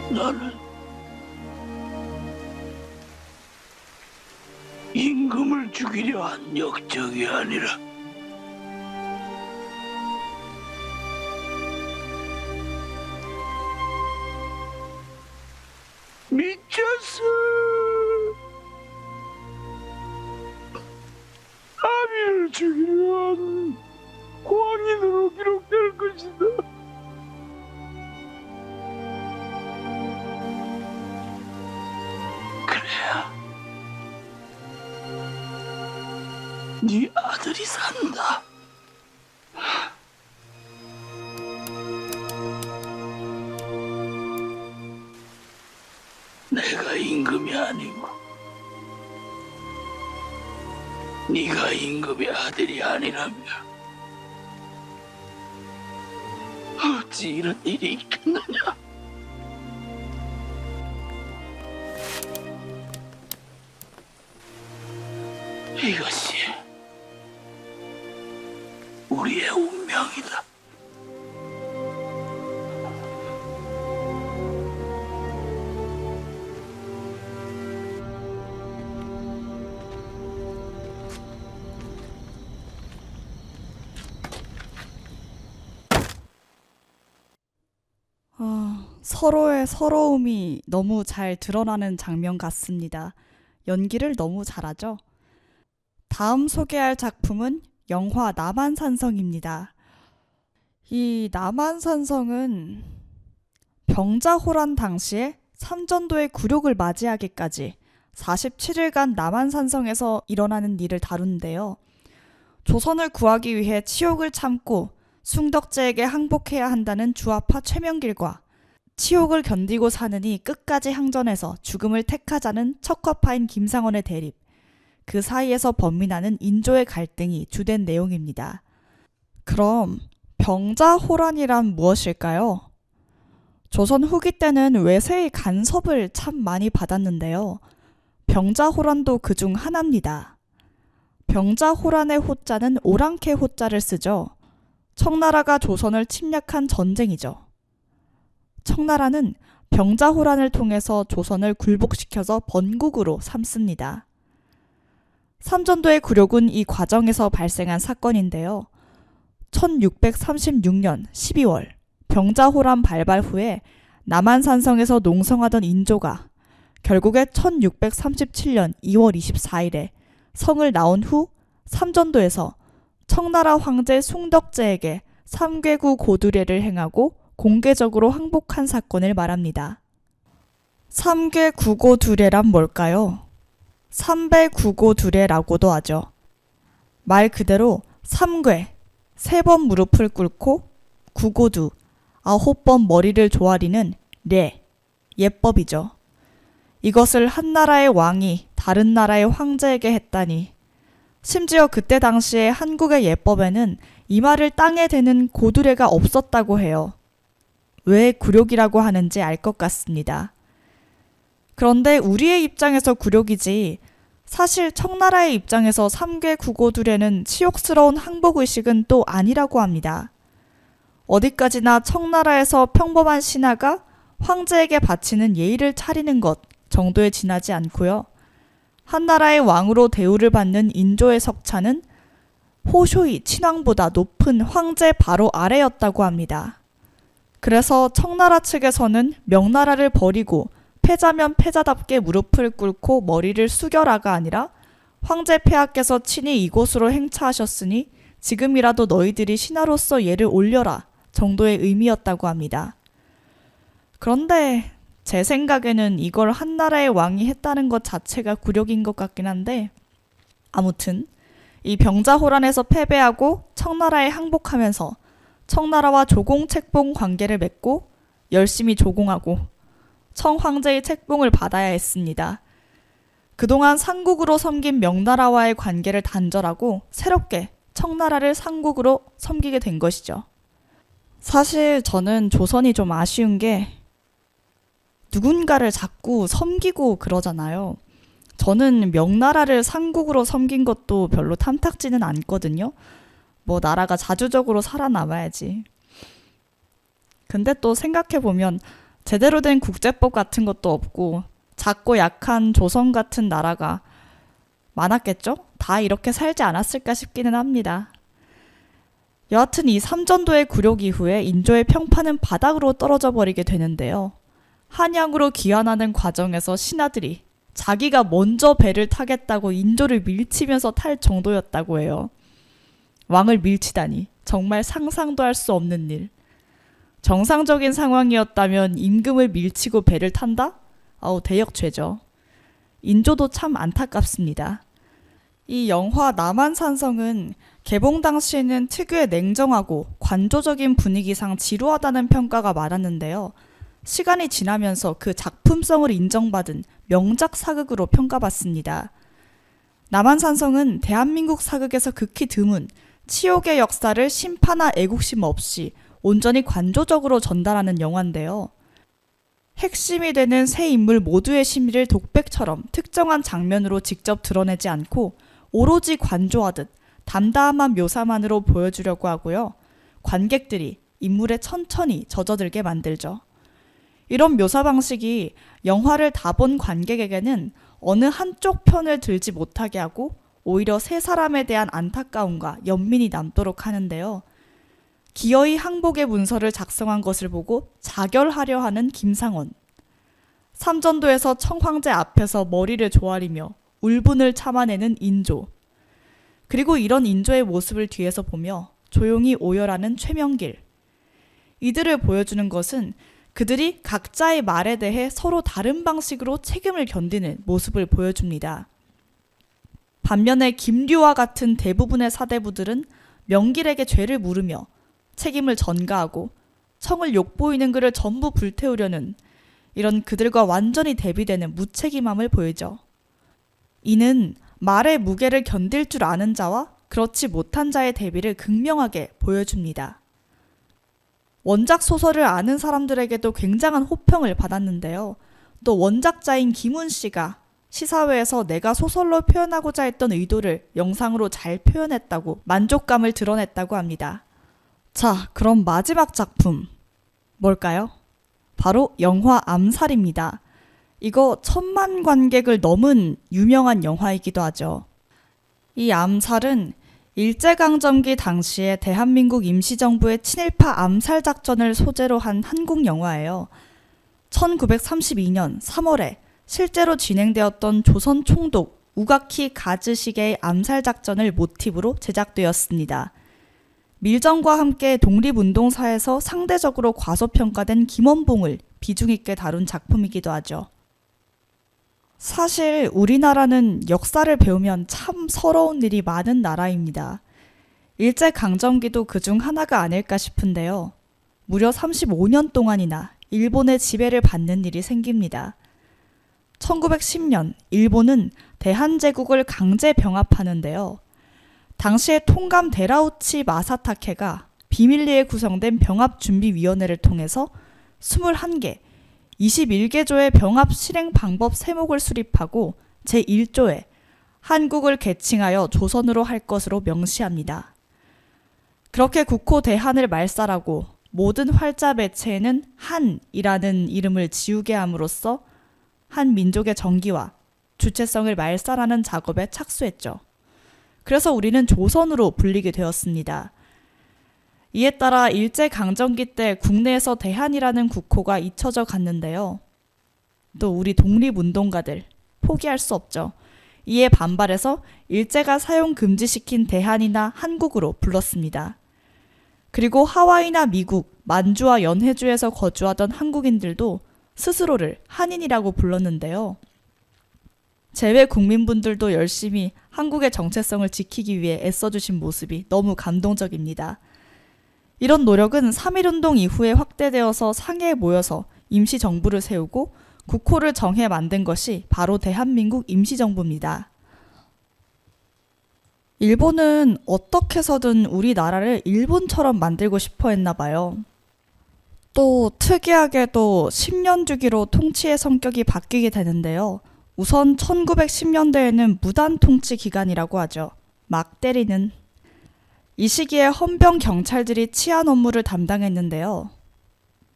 나는 임금을 죽이려 한 역적이 아니라 미쳤어. 아비를 죽이려 한 광인으로 기록될 것이다. 그래야 네 아들이 산다. 내가 임금이 아니고 네가 임금의 아들이 아니라면 어찌 이런 일이 있겠느냐? 이것이 우리의 운명이다. 서로의 서러움이 너무 잘 드러나는 장면 같습니다. 연기를 너무 잘하죠? 다음 소개할 작품은 영화 남한산성입니다. 이 남한산성은 병자호란 당시에 삼전도의 굴욕을 맞이하기까지 47일간 남한산성에서 일어나는 일을 다루는데요. 조선을 구하기 위해 치욕을 참고 숭덕제에게 항복해야 한다는 주아파 최명길과 치욕을 견디고 사느니 끝까지 항전해서 죽음을 택하자는 척화파인 김상원의 대립, 그 사이에서 범민하는 인조의 갈등이 주된 내용입니다. 그럼 병자호란이란 무엇일까요? 조선 후기 때는 외세의 간섭을 참 많이 받았는데요. 병자호란도 그중 하나입니다. 병자호란의 호자는 오랑캐 호자를 쓰죠. 청나라가 조선을 침략한 전쟁이죠. 청나라는 병자호란을 통해서 조선을 굴복시켜서 번국으로 삼습니다. 삼전도의 굴욕은 이 과정에서 발생한 사건인데요. 1636년 12월 병자호란 발발 후에 남한산성에서 농성하던 인조가 결국에 1637년 2월 24일에 성을 나온 후 삼전도에서 청나라 황제 숭덕제에게 삼괴구 고두례를 행하고 공개적으로 항복한 사건을 말합니다. 삼괴구고두례란 뭘까요? 삼배구고두례라고도 하죠. 말 그대로 삼괴, 3번 무릎을 꿇고 구고두, 9번 머리를 조아리는 례, 예법이죠. 이것을 한 나라의 왕이 다른 나라의 황제에게 했다니, 심지어 그때 당시에 한국의 예법에는 이마를 땅에 대는 고두례가 없었다고 해요. 왜 굴욕이라고 하는지 알 것 같습니다. 그런데 우리의 입장에서 굴욕이지, 사실 청나라의 입장에서 삼괴구고두례는 치욕스러운 항복의식은 또 아니라고 합니다. 어디까지나 청나라에서 평범한 신하가 황제에게 바치는 예의를 차리는 것 정도에 지나지 않고요. 한나라의 왕으로 대우를 받는 인조의 석차는 호쇼이 친왕보다 높은 황제 바로 아래였다고 합니다. 그래서 청나라 측에서는 명나라를 버리고 패자면 패자답게 무릎을 꿇고 머리를 숙여라가 아니라 황제 폐하께서 친히 이곳으로 행차하셨으니 지금이라도 너희들이 신하로서 예를 올려라 정도의 의미였다고 합니다. 그런데 제 생각에는 이걸 한나라의 왕이 했다는 것 자체가 굴욕인 것 같긴 한데, 아무튼 이 병자호란에서 패배하고 청나라에 항복하면서 청나라와 조공책봉 관계를 맺고 열심히 조공하고 청황제의 책봉을 받아야 했습니다. 그동안 상국으로 섬긴 명나라와의 관계를 단절하고 새롭게 청나라를 상국으로 섬기게 된 것이죠. 사실 저는 조선이 좀 아쉬운 게 누군가를 자꾸 섬기고 그러잖아요. 저는 명나라를 상국으로 섬긴 것도 별로 탐탁지는 않거든요. 뭐 나라가 자주적으로 살아남아야지. 근데 또 생각해보면 제대로 된 국제법 같은 것도 없고 작고 약한 조선 같은 나라가 많았겠죠? 다 이렇게 살지 않았을까 싶기는 합니다. 여하튼 이 삼전도의 굴욕 이후에 인조의 평판은 바닥으로 떨어져 버리게 되는데요. 한양으로 귀환하는 과정에서 신하들이 자기가 먼저 배를 타겠다고 인조를 밀치면서 탈 정도였다고 해요. 왕을 밀치다니 정말 상상도 할 수 없는 일. 정상적인 상황이었다면 임금을 밀치고 배를 탄다? 대역죄죠. 인조도 참 안타깝습니다. 이 영화 남한산성은 개봉 당시에는 특유의 냉정하고 관조적인 분위기상 지루하다는 평가가 많았는데요. 시간이 지나면서 그 작품성을 인정받은 명작 사극으로 평가받습니다. 남한산성은 대한민국 사극에서 극히 드문 치욕의 역사를 심파나 애국심 없이 온전히 관조적으로 전달하는 영화인데요. 핵심이 되는 세 인물 모두의 심리를 독백처럼 특정한 장면으로 직접 드러내지 않고 오로지 관조하듯 담담한 묘사만으로 보여주려고 하고요. 관객들이 인물에 천천히 젖어들게 만들죠. 이런 묘사 방식이 영화를 다 본 관객에게는 어느 한쪽 편을 들지 못하게 하고 오히려 세 사람에 대한 안타까움과 연민이 남도록 하는데요. 기어이 항복의 문서를 작성한 것을 보고 자결하려 하는 김상원, 삼전도에서 청황제 앞에서 머리를 조아리며 울분을 참아내는 인조, 그리고 이런 인조의 모습을 뒤에서 보며 조용히 오열하는 최명길. 이들을 보여주는 것은 그들이 각자의 말에 대해 서로 다른 방식으로 책임을 견디는 모습을 보여줍니다. 반면에 김류와 같은 대부분의 사대부들은 명길에게 죄를 물으며 책임을 전가하고 청을 욕보이는 그를 전부 불태우려는 이런 그들과 완전히 대비되는 무책임함을 보이죠. 이는 말의 무게를 견딜 줄 아는 자와 그렇지 못한 자의 대비를 극명하게 보여줍니다. 원작 소설을 아는 사람들에게도 굉장한 호평을 받았는데요. 또 원작자인 김훈 씨가 시사회에서 내가 소설로 표현하고자 했던 의도를 영상으로 잘 표현했다고 만족감을 드러냈다고 합니다. 자, 그럼 마지막 작품 뭘까요? 바로 영화 암살입니다. 이거 1000만 관객을 넘은 유명한 영화이기도 하죠. 이 암살은 일제강점기 당시에 대한민국 임시정부의 친일파 암살 작전을 소재로 한 한국 영화예요. 1932년 3월에 실제로 진행되었던 조선 총독 우가키 가즈시게의 암살 작전을 모티브로 제작되었습니다. 밀정과 함께 독립운동사에서 상대적으로 과소평가된 김원봉을 비중 있게 다룬 작품이기도 하죠. 사실 우리나라는 역사를 배우면 참 서러운 일이 많은 나라입니다. 일제강점기도 그중 하나가 아닐까 싶은데요. 무려 35년 동안이나 일본의 지배를 받는 일이 생깁니다. 1910년 일본은 대한제국을 강제 병합하는데요. 당시에 통감 데라우치 마사타케가 비밀리에 구성된 병합준비위원회를 통해서 21개, 21개 조의 병합 실행 방법 세목을 수립하고 제1조에 한국을 계칭하여 조선으로 할 것으로 명시합니다. 그렇게 국호 대한을 말살하고 모든 활자 매체에는 한이라는 이름을 지우게 함으로써 한 민족의 정기와 주체성을 말살하는 작업에 착수했죠. 그래서 우리는 조선으로 불리게 되었습니다. 이에 따라 일제강점기 때 국내에서 대한이라는 국호가 잊혀져 갔는데요. 또 우리 독립운동가들 포기할 수 없죠. 이에 반발해서 일제가 사용 금지시킨 대한이나 한국으로 불렀습니다. 그리고 하와이나 미국, 만주와 연해주에서 거주하던 한국인들도 스스로를 한인이라고 불렀는데요. 제외 국민분들도 열심히 한국의 정체성을 지키기 위해 애써주신 모습이 너무 감동적입니다. 이런 노력은 3.1운동 이후에 확대되어서 상해에 모여서 임시정부를 세우고 국호를 정해 만든 것이 바로 대한민국 임시정부입니다. 일본은 어떻게 해서든 우리나라를 일본처럼 만들고 싶어 했나 봐요. 또 특이하게도 10년 주기로 통치의 성격이 바뀌게 되는데요. 우선 1910년대에는 무단 통치 기간이라고 하죠. 막 때리는. 이 시기에 헌병 경찰들이 치안 업무를 담당했는데요.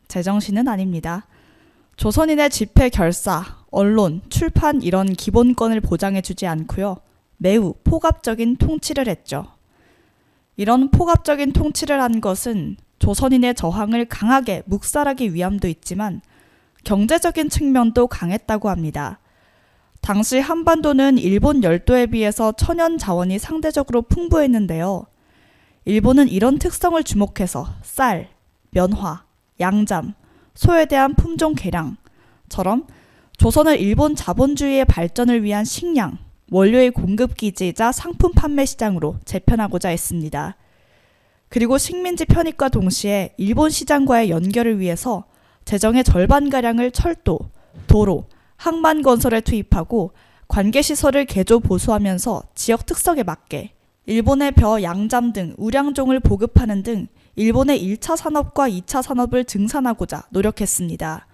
제정신은 아닙니다. 조선인의 집회 결사, 언론, 출판 이런 기본권을 보장해주지 않고요. 매우 포갑적인 통치를 했죠. 이런 포갑적인 통치를 한 것은 조선인의 저항을 강하게 묵살하기 위함도 있지만 경제적인 측면도 강했다고 합니다. 당시 한반도는 일본 열도에 비해서 천연 자원이 상대적으로 풍부했는데요. 일본은 이런 특성을 주목해서 쌀, 면화, 양잠, 소에 대한 품종 개량처럼 조선을 일본 자본주의의 발전을 위한 식량, 원료의 공급 기지이자 상품 판매 시장으로 재편하고자 했습니다. 그리고 식민지 편입과 동시에 일본 시장과의 연결을 위해서 재정의 절반가량을 철도, 도로, 항만 건설에 투입하고 관계시설을 개조 보수하면서 지역 특성에 맞게 일본의 벼, 양잠 등 우량종을 보급하는 등 일본의 1차 산업과 2차 산업을 증산하고자 노력했습니다.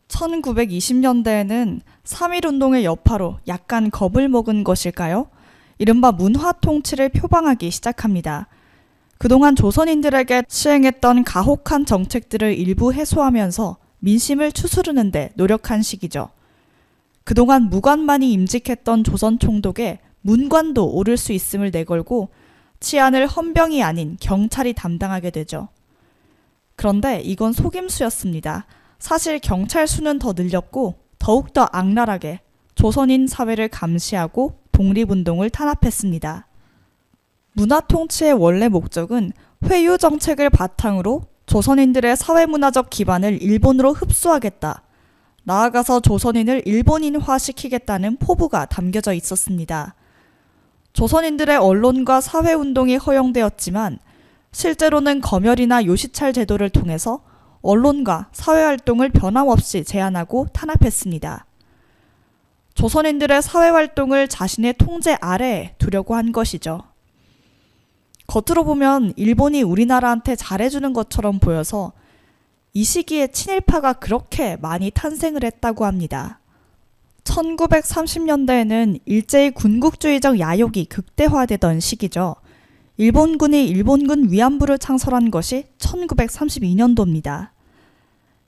1920년대에는 3.1운동의 여파로 약간 겁을 먹은 것일까요? 이른바 문화 통치를 표방하기 시작합니다. 그동안 조선인들에게 시행했던 가혹한 정책들을 일부 해소하면서 민심을 추스르는 데 노력한 시기죠. 그동안 무관만이 임직했던 조선 총독에 문관도 오를 수 있음을 내걸고 치안을 헌병이 아닌 경찰이 담당하게 되죠. 그런데 이건 속임수였습니다. 사실 경찰 수는 더 늘렸고 더욱더 악랄하게 조선인 사회를 감시하고 독립운동을 탄압했습니다. 문화통치의 원래 목적은 회유 정책을 바탕으로 조선인들의 사회문화적 기반을 일본으로 흡수하겠다. 나아가서 조선인을 일본인화시키겠다는 포부가 담겨져 있었습니다. 조선인들의 언론과 사회운동이 허용되었지만 실제로는 검열이나 요시찰 제도를 통해서 언론과 사회활동을 변함없이 제한하고 탄압했습니다. 조선인들의 사회활동을 자신의 통제 아래에 두려고 한 것이죠. 겉으로 보면 일본이 우리나라한테 잘해주는 것처럼 보여서 이 시기에 친일파가 그렇게 많이 탄생을 했다고 합니다. 1930년대에는 일제의 군국주의적 야욕이 극대화되던 시기죠. 일본군이 일본군 위안부를 창설한 것이 1932년도입니다.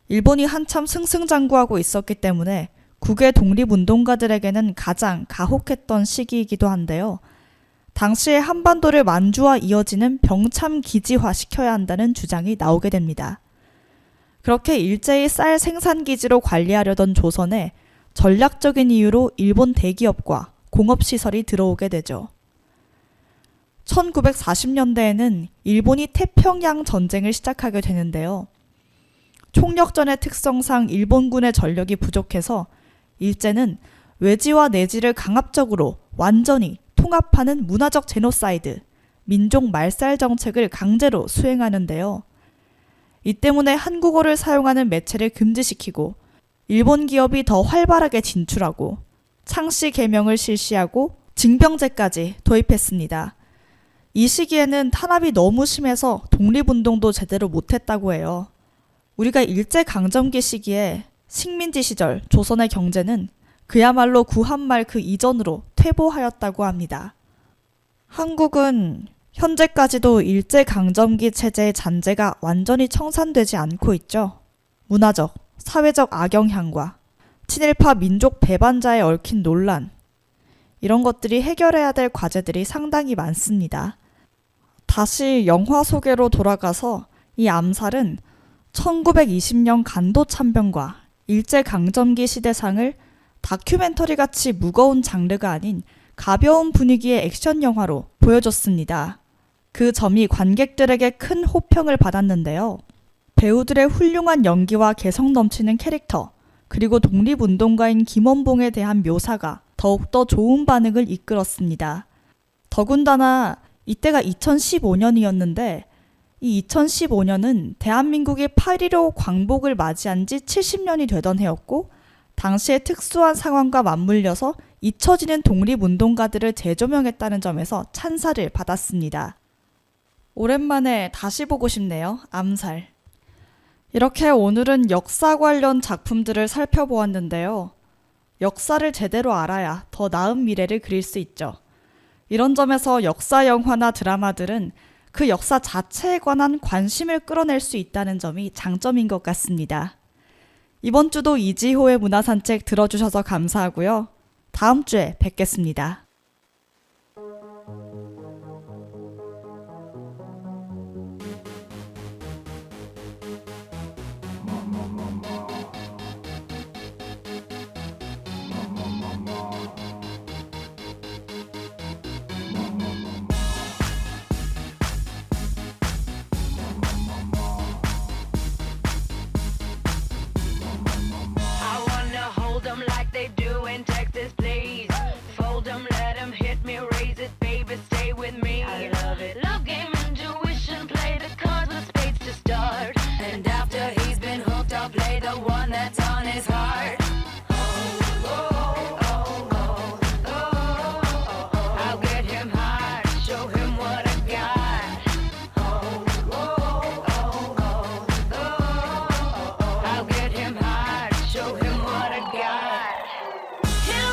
일본이 한참 승승장구하고 있었기 때문에 국외 독립운동가들에게는 가장 가혹했던 시기이기도 한데요. 당시에 한반도를 만주와 이어지는 병참 기지화 시켜야 한다는 주장이 나오게 됩니다. 그렇게 일제히 쌀 생산기지로 관리하려던 조선에 전략적인 이유로 일본 대기업과 공업시설이 들어오게 되죠. 1940년대에는 일본이 태평양 전쟁을 시작하게 되는데요. 총력전의 특성상 일본군의 전력이 부족해서 일제는 외지와 내지를 강압적으로 완전히 통합하는 문화적 제노사이드, 민족 말살 정책을 강제로 수행하는데요. 이 때문에 한국어를 사용하는 매체를 금지시키고 일본 기업이 더 활발하게 진출하고 창씨 개명을 실시하고 징병제까지 도입했습니다. 이 시기에는 탄압이 너무 심해서 독립운동도 제대로 못했다고 해요. 우리가 일제강점기 시기에 식민지 시절 조선의 경제는 그야말로 구한말 그 이전으로 퇴보하였다고 합니다. 한국은 현재까지도 일제강점기 체제의 잔재가 완전히 청산되지 않고 있죠. 문화적, 사회적 악영향과 친일파 민족 배반자에 얽힌 논란, 이런 것들이 해결해야 될 과제들이 상당히 많습니다. 다시 영화 소개로 돌아가서 이 암살은 1920년 간도 참변과 일제강점기 시대상을 다큐멘터리 같이 무거운 장르가 아닌 가벼운 분위기의 액션 영화로 보여줬습니다. 그 점이 관객들에게 큰 호평을 받았는데요. 배우들의 훌륭한 연기와 개성 넘치는 캐릭터, 그리고 독립운동가인 김원봉에 대한 묘사가 더욱더 좋은 반응을 이끌었습니다. 더군다나 이때가 2015년이었는데 이 2015년은 대한민국이 8.15 광복을 맞이한 지 70년이 되던 해였고 당시의 특수한 상황과 맞물려서 잊혀지는 독립운동가들을 재조명했다는 점에서 찬사를 받았습니다. 오랜만에 다시 보고 싶네요. 암살. 이렇게 오늘은 역사 관련 작품들을 살펴보았는데요. 역사를 제대로 알아야 더 나은 미래를 그릴 수 있죠. 이런 점에서 역사 영화나 드라마들은 그 역사 자체에 관한 관심을 끌어낼 수 있다는 점이 장점인 것 같습니다. 이번 주도 이지호의 문화산책 들어주셔서 감사하고요. 다음 주에 뵙겠습니다. Kill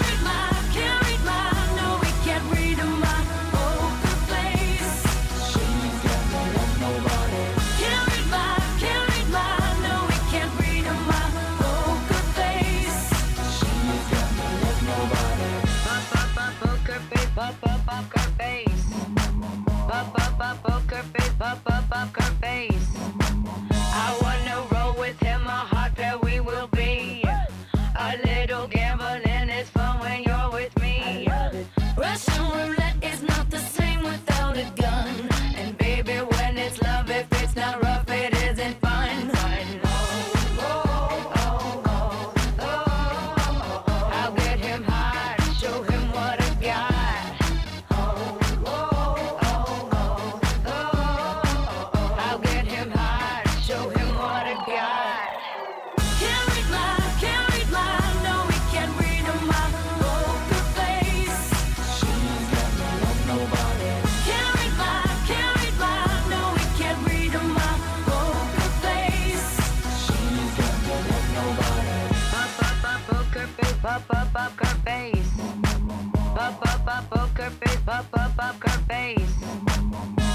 Pop up up her face. Pop up up poker face. Pop up up her face.